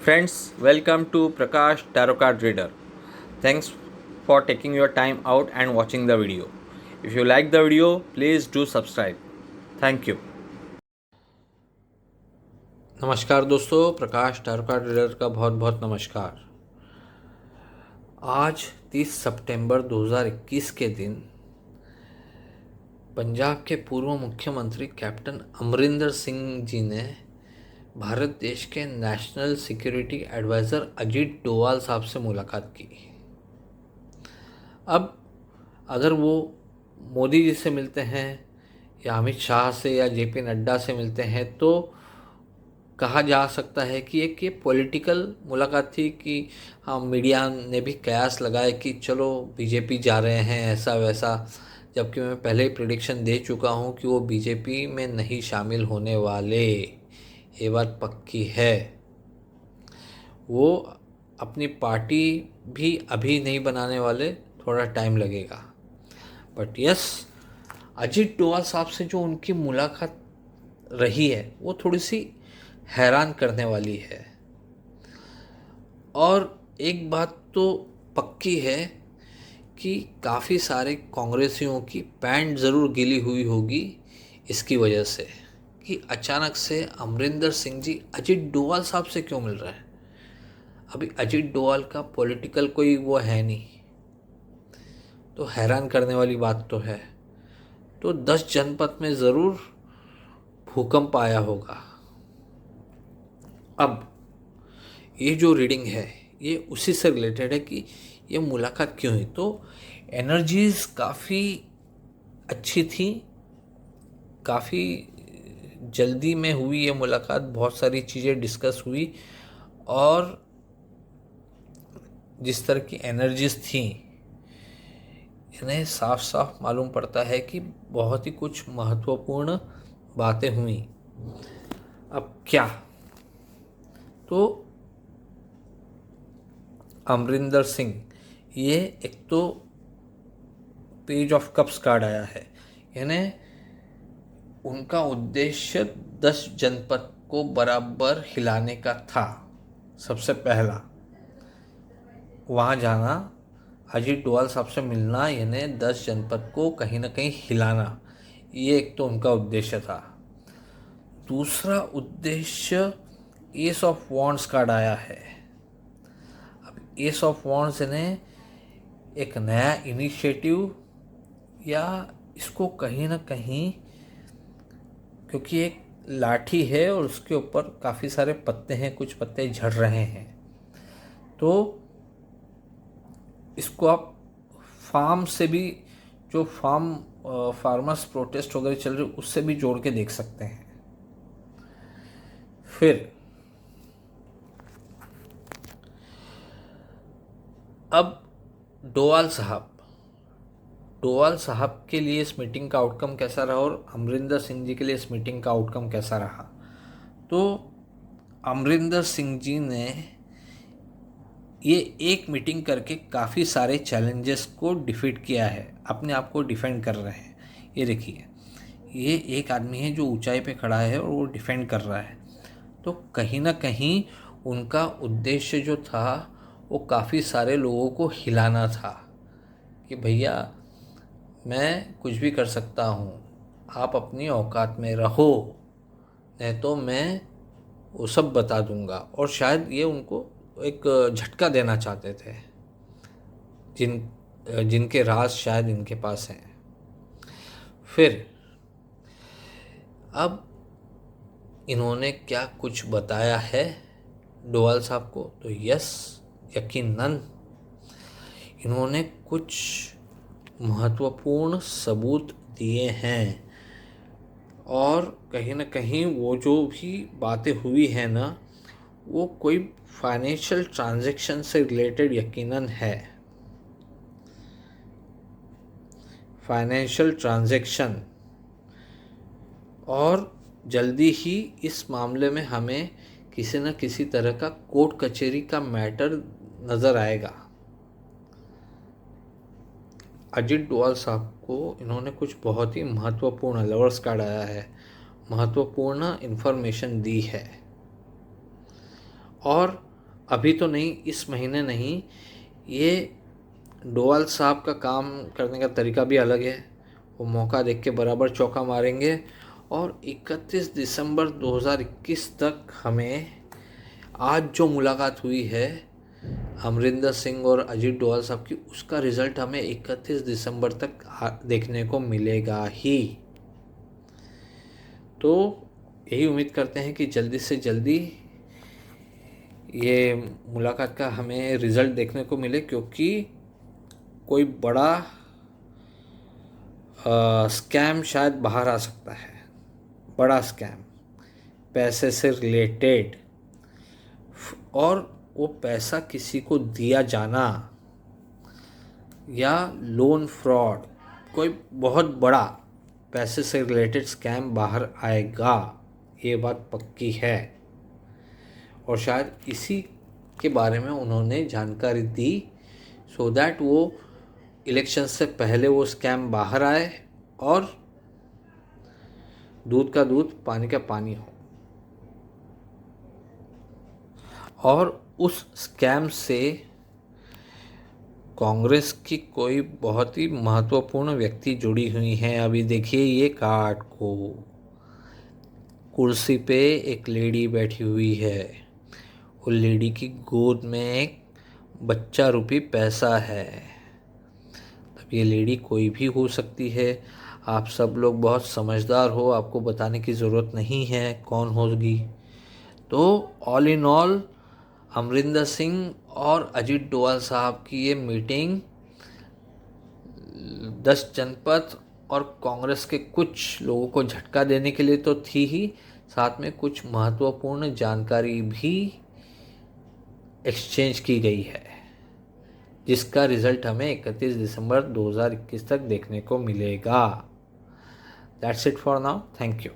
Friends, welcome to Prakash Tarot Card Reader. Thanks for taking your time out and watching the video. If you like the video, please do subscribe. Thank you. नमस्कार दोस्तों, प्रकाश tarot card reader का बहुत बहुत नमस्कार। आज 30 सितंबर 2021 के दिन पंजाब के पूर्व मुख्यमंत्री कैप्टन अमरिंदर सिंह जी ने भारत देश के national security adviser Ajit Doval साहब से मुलाकात की। अब अगर वो मोदी जी से मिलते हैं या अमित शाह से या जेपी नड्डा से मिलते हैं तो कहा जा सकता है कि एक ये पॉलिटिकल मुलाकात थी कि हाँ, मीडिया ने भी कयास लगाए कि चलो बीजेपी जा रहे हैं ऐसा वैसा, जबकि मैं पहले ही प्रेडिक्शन दे चुका हूँ कि वो बीजेपी में नहीं शामिल होने वाले। ये बात पक्की है। वो अपनी पार्टी भी अभी नहीं बनाने वाले, थोड़ा टाइम लगेगा। बट यस, अजीत डोवाल साहब से जो उनकी मुलाकात रही है वो थोड़ी सी हैरान करने वाली है। और एक बात तो पक्की है कि काफ़ी सारे कांग्रेसियों की पैंट ज़रूर गीली हुई होगी इसकी वजह से कि अचानक से अमरिंदर सिंह जी अजीत डोवाल साहब से क्यों मिल रहे हैं। अभी अजीत डोवाल का पॉलिटिकल कोई वो है नहीं, तो हैरान करने वाली बात तो है। तो 10 जनपद में ज़रूर भूकंप आया होगा। अब ये जो रीडिंग है ये उसी से रिलेटेड है कि ये मुलाकात क्यों हुई। तो एनर्जीज़ काफ़ी अच्छी थी, काफ़ी जल्दी में हुई ये मुलाकात, बहुत सारी चीज़ें डिस्कस हुई और जिस तरह की एनर्जीज़ थी इन्हें साफ साफ मालूम पड़ता है कि बहुत ही कुछ महत्वपूर्ण बातें हुई। अब क्या, तो अमरिंदर सिंह, ये एक तो पेज ऑफ कप्स कार्ड आया है, यानी उनका उद्देश्य 10 जनपद को बराबर हिलाने का था। सबसे पहला वहाँ जाना, अजीत डोवाल साहब से मिलना, यानी 10 जनपद को कहीं ना कहीं हिलाना, ये एक तो उनका उद्देश्य था। दूसरा उद्देश्य एस ऑफ वॉन्ड्स कार्ड आया है। अब एस ऑफ वॉन्ड्स ने एक नया इनिशिएटिव, या इसको कहीं ना कहीं, क्योंकि एक लाठी है और उसके ऊपर काफ़ी सारे पत्ते हैं, कुछ पत्ते झड़ रहे हैं, तो इसको आप फार्म से भी, जो फार्मर्स प्रोटेस्ट वगैरह चल रही उससे भी जोड़ के देख सकते हैं। फिर अब डोवाल साहब के लिए इस मीटिंग का आउटकम कैसा रहा और अमरिंदर सिंह जी के लिए इस मीटिंग का आउटकम कैसा रहा। तो अमरिंदर सिंह जी ने ये एक मीटिंग करके काफ़ी सारे चैलेंजेस को डिफीट किया है, अपने आप को डिफेंड कर रहे हैं। ये देखिए, ये एक आदमी है जो ऊंचाई पे खड़ा है और वो डिफेंड कर रहा है, तो कहीं ना कहीं उनका उद्देश्य जो था वो काफ़ी सारे लोगों को हिलाना था कि भैया मैं कुछ भी कर सकता हूँ, आप अपनी औकात में रहो, नहीं तो मैं वो सब बता दूंगा। और शायद ये उनको एक झटका देना चाहते थे, जिनके राज शायद इनके पास हैं। फिर अब इन्होंने क्या कुछ बताया है डोवाल साहब को, तो यस, यकीनन इन्होंने कुछ महत्वपूर्ण सबूत दिए हैं। और कहीं ना कहीं वो जो भी बातें हुई हैं ना, वो कोई फाइनेंशियल ट्रांजैक्शन से रिलेटेड यकीनन है। फाइनेंशियल ट्रांजैक्शन, और जल्दी ही इस मामले में हमें किसी न किसी तरह का कोर्ट कचहरी का मैटर नज़र आएगा। अजीत डोवाल साहब को इन्होंने कुछ बहुत ही महत्वपूर्ण, लवर्स कार्ड आया है, महत्वपूर्ण इन्फॉर्मेशन दी है। और अभी तो नहीं, इस महीने नहीं। ये डोवाल साहब का काम करने का तरीका भी अलग है। वो मौका देख के बराबर चौका मारेंगे और 31 दिसंबर 2021 तक हमें आज जो मुलाकात हुई है अमरिंदर सिंह और अजीत डोवाल साहब की, उसका रिज़ल्ट हमें 31 दिसंबर तक देखने को मिलेगा ही। तो यही उम्मीद करते हैं कि जल्दी से जल्दी ये मुलाकात का हमें रिज़ल्ट देखने को मिले, क्योंकि कोई बड़ा स्कैम शायद बाहर आ सकता है। बड़ा स्कैम, पैसे से रिलेटेड, और वो पैसा किसी को दिया जाना या लोन फ्रॉड, कोई बहुत बड़ा पैसे से रिलेटेड स्कैम बाहर आएगा, ये बात पक्की है। और शायद इसी के बारे में उन्होंने जानकारी दी सो दैट वो इलेक्शन से पहले वो स्कैम बाहर आए और दूध का दूध पानी का पानी हो। और उस स्कैम से कांग्रेस की कोई बहुत ही महत्वपूर्ण व्यक्ति जुड़ी हुई हैं। अभी देखिए ये कार्ड को, कुर्सी पे एक लेडी बैठी हुई है, उस लेडी की गोद में एक बच्चा रूपी पैसा है। तब ये लेडी कोई भी हो सकती है। आप सब लोग बहुत समझदार हो, आपको बताने की ज़रूरत नहीं है कौन होगी। तो all in all Amarinder Singh और अजीत डोवाल साहब की ये मीटिंग 10 जनपद और कांग्रेस के कुछ लोगों को झटका देने के लिए तो थी ही, साथ में कुछ महत्वपूर्ण जानकारी भी एक्सचेंज की गई है, जिसका रिज़ल्ट हमें 31 दिसंबर 2021 तक देखने को मिलेगा। That's it for now, thank you.